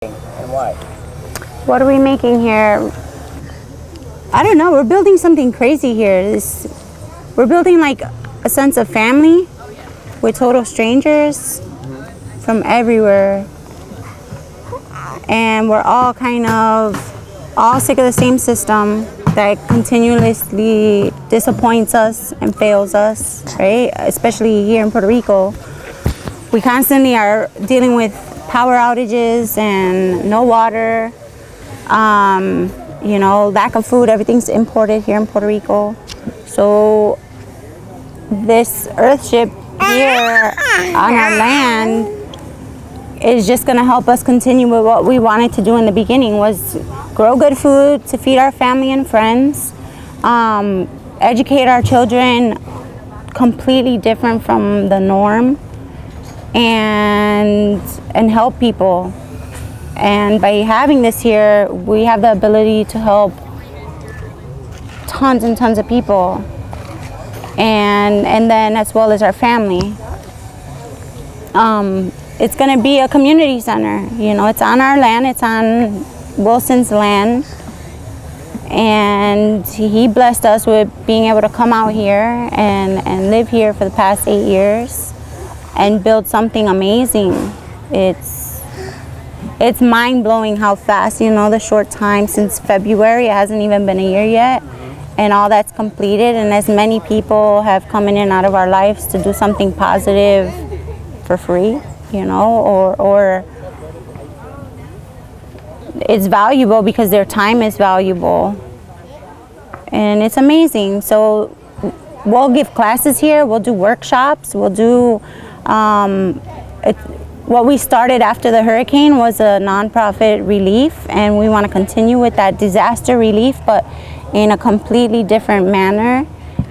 And why? What are we making here? I don't know. We're building something crazy here. We're building like a sense of family with total strangers from everywhere. And we're all kind of all sick of the same system that continuously disappoints us and fails us, right? Especially here in Puerto Rico. We constantly are dealing with power outages and no water, lack of food. Everything's imported here in Puerto Rico. So this Earthship here on our land is just going to help us continue with what we wanted to do in the beginning, was grow good food to feed our family and friends, educate our children completely different from the norm, and help people. And by having this here, we have the ability to help tons and tons of people, and then as well as our family. It's going to be a community center. It's on our land. It's on Wilson's land, and he blessed us with being able to come out here and live here for the past 8 years and build something amazing. It's mind-blowing how fast, the short time since February, it hasn't even been a year yet, and all that's completed, and as many people have come in and out of our lives to do something positive for free, or it's valuable because their time is valuable, and it's amazing. So we'll give classes here, we'll do workshops, we'll do what we started after the hurricane was a nonprofit relief, and we want to continue with that disaster relief, but in a completely different manner.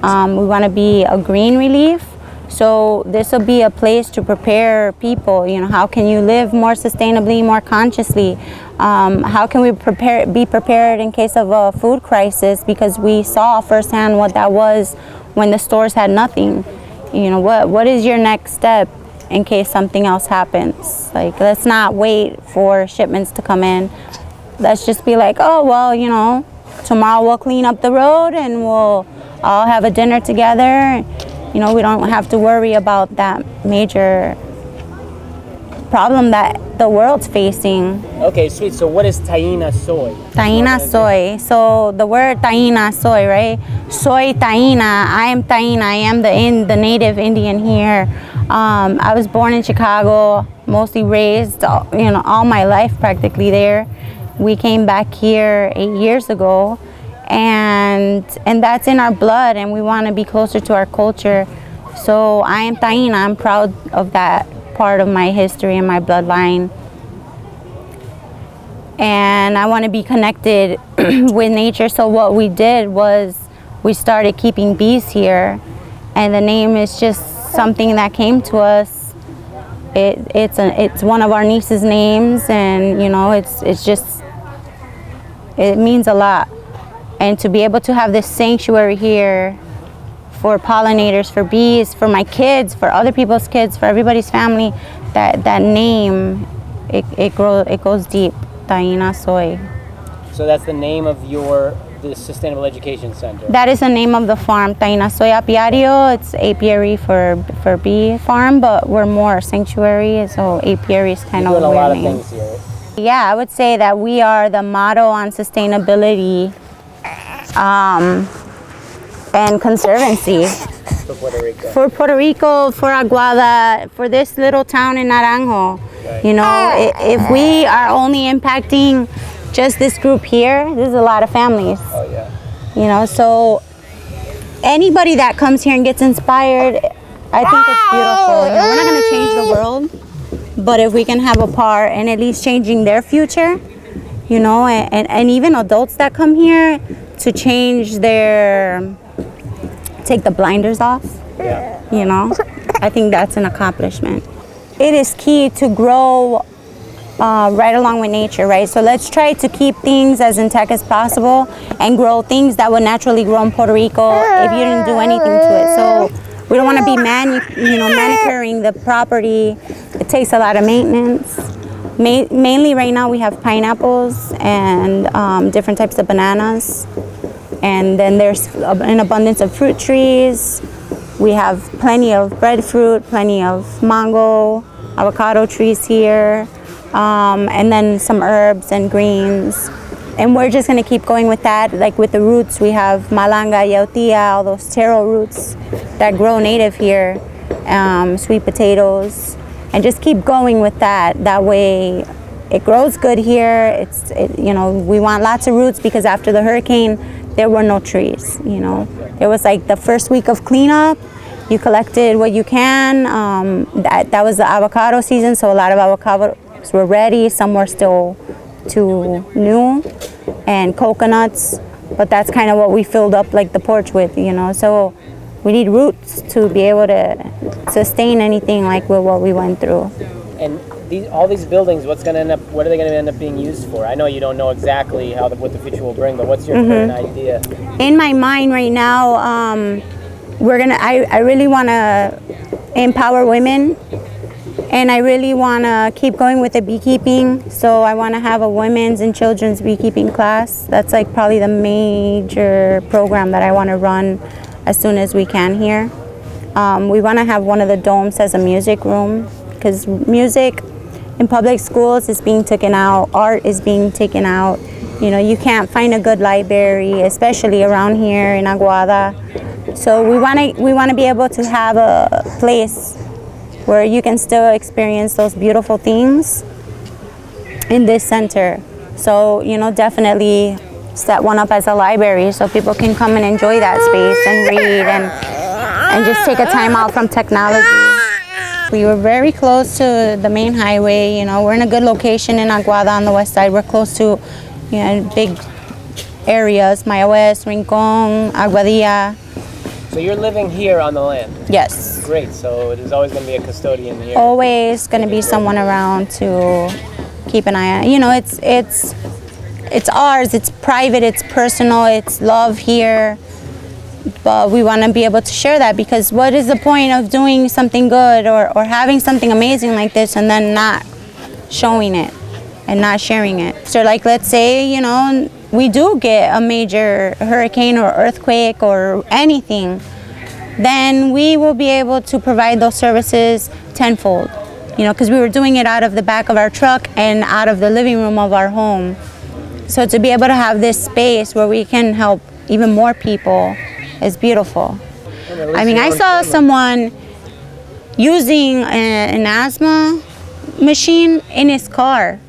We want to be a green relief. So this will be a place to prepare people. How can you live more sustainably, more consciously? How can we be prepared in case of a food crisis? Because we saw firsthand what that was when the stores had nothing. What is your next step in case something else happens? Like, let's not wait for shipments to come in. Let's just be like, oh, well, tomorrow we'll clean up the road and we'll all have a dinner together. We don't have to worry about that major problem that the world's facing. Okay, sweet. So what is taína soy? Taína soy. So the word taína soy, right? Soy taína. I am taína. I am the native Indian here. I was born in Chicago, mostly raised, all my life practically there. We came back here 8 years ago, and that's in our blood, and we want to be closer to our culture. So I am taína. I'm proud of that part of my history and my bloodline. And I want to be connected with nature. So what we did was we started keeping bees here, and the name is just something that came to us. It's one of our niece's names, and it means a lot. And to be able to have this sanctuary here for pollinators, for bees, for my kids, for other people's kids, for everybody's family, that name, it goes deep. Taína soy. So that's the name of the Sustainable Education Center. That is the name of the farm, Taína soy apiario. It's apiary for bee farm, but we're more sanctuary, so apiary is kind of a weird name. You're doing a lot of things here. Yeah, I would say that we are the motto on sustainability and conservancy. For Puerto Rico. For Puerto Rico, for Aguada, for this little town in Naranjo. Right. If we are only impacting just this group here, there's a lot of families. Oh, yeah. So anybody that comes here and gets inspired, I think it's beautiful. We're not going to change the world, but if we can have a part in at least changing their future, and even adults that come here to change take the blinders off, I think that's an accomplishment. It is key to grow right along with nature, right? So let's try to keep things as intact as possible and grow things that would naturally grow in Puerto Rico if you didn't do anything to it. So we don't want to be manicuring the property. It takes a lot of maintenance. Mainly right now we have pineapples and different types of bananas. And then there's an abundance of fruit trees. We have plenty of breadfruit, plenty of mango, avocado trees here, and then some herbs and greens. And we're just gonna keep going with that. Like with the roots, we have malanga, yautía, all those taro roots that grow native here, sweet potatoes, and just keep going with that. That way it grows good here. We want lots of roots because after the hurricane, there were no trees, It was like the first week of cleanup. You collected what you can. That was the avocado season, so a lot of avocados were ready. Some were still too new, and coconuts. But that's kind of what we filled up like the porch with, So we need roots to be able to sustain anything like with what we went through. And all these buildings, what are they going to end up being used for? I know you don't know exactly what the future will bring, but what's your current idea? In my mind right now, I really want to empower women, and I really want to keep going with the beekeeping. So I want to have a women's and children's beekeeping class. That's like probably the major program that I want to run as soon as we can here. We want to have one of the domes as a music room, because music in public schools is being taken out, art is being taken out. You can't find a good library, especially around here in Aguada. So we want to be able to have a place where you can still experience those beautiful things in this center. So, definitely set one up as a library so people can come and enjoy that space and read and just take a time out from technology. We were very close to the main highway. We're in a good location in Aguada on the west side. We're close to, big areas, Maya West, Rincon, Aguadilla. So you're living here on the land? Yes. Great. So there's always going to be a custodian here. Always going to be someone around to keep an eye on. It's ours. It's private. It's personal. It's love here. But we want to be able to share that, because what is the point of doing something good or having something amazing like this and then not showing it and not sharing it? So like, let's say, we do get a major hurricane or earthquake or anything, then we will be able to provide those services tenfold, because we were doing it out of the back of our truck and out of the living room of our home. So to be able to have this space where we can help even more people is beautiful. I saw someone using an asthma machine in his car.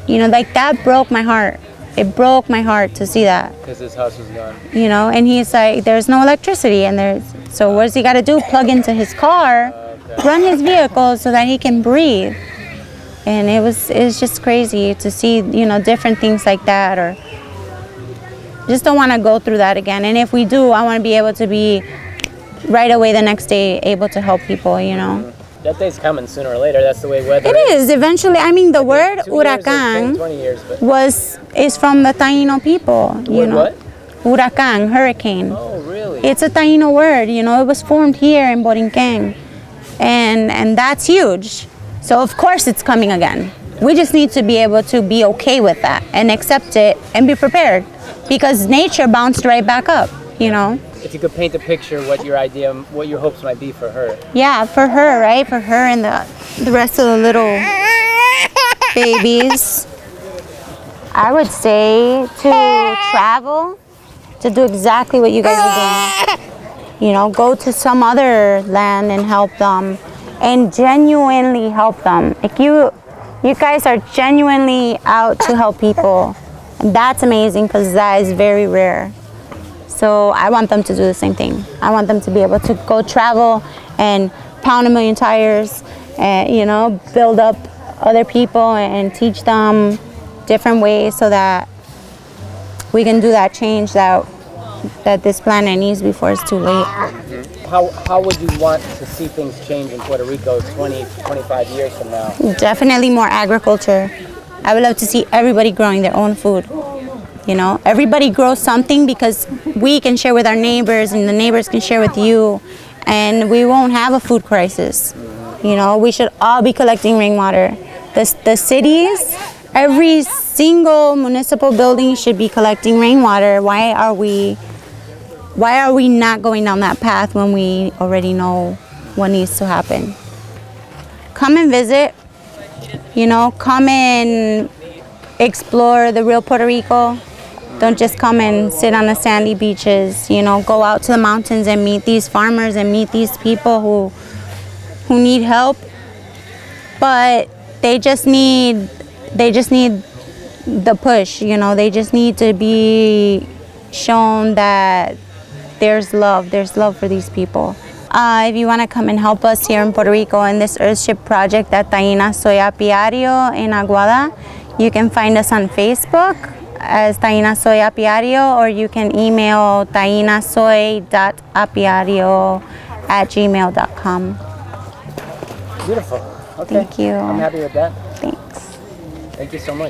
That broke my heart. It broke my heart to see that. Because his house was gone. And he's like, there's no electricity, so what does he got to do? Plug into his car, run his vehicle so that he can breathe. And it's just crazy to see, different things like that, or just don't want to go through that again. And if we do, I want to be able to be right away the next day able to help people, That day's coming sooner or later. That's the way weather It is eventually. The word huracan is from the Taino people. What? Huracan, hurricane. Oh, really? It's a Taino word. It was formed here in Borinquen, and that's huge. So of course it's coming again. We just need to be able to be okay with that and accept it and be prepared, because nature bounced right back up. If you could paint a picture, what your hopes might be for her. Yeah, for her, right? For her and the rest of the little babies. I would say to travel, to do exactly what you guys are doing. Go to some other land and help them, and genuinely help them. Like you guys are genuinely out to help people. And that's amazing, because that is very rare. So I want them to do the same thing. I want them to be able to go travel and pound a million tires, and build up other people and teach them different ways so that we can do that change that this planet needs before it's too late. How would you want to see things change in Puerto Rico 20, 25 years from now? Definitely more agriculture. I would love to see everybody growing their own food. Everybody grows something, because we can share with our neighbors and the neighbors can share with you, and we won't have a food crisis. We should all be collecting rainwater. the cities, every single municipal building should be collecting rainwater. Why are we not going down that path when we already know what needs to happen? Come and visit, come and explore the real Puerto Rico. Don't just come and sit on the sandy beaches, go out to the mountains and meet these farmers and meet these people who need help. But they just need the push, they just need to be shown that there's love for these people. If you want to come and help us here in Puerto Rico in this Earthship project at Taína Soy Apiario in Aguada, you can find us on Facebook as Taína Soy Apiario, or you can email tainasoy.apiario@gmail.com. Beautiful. Okay. Thank you. I'm happy with that. Thanks. Thank you so much.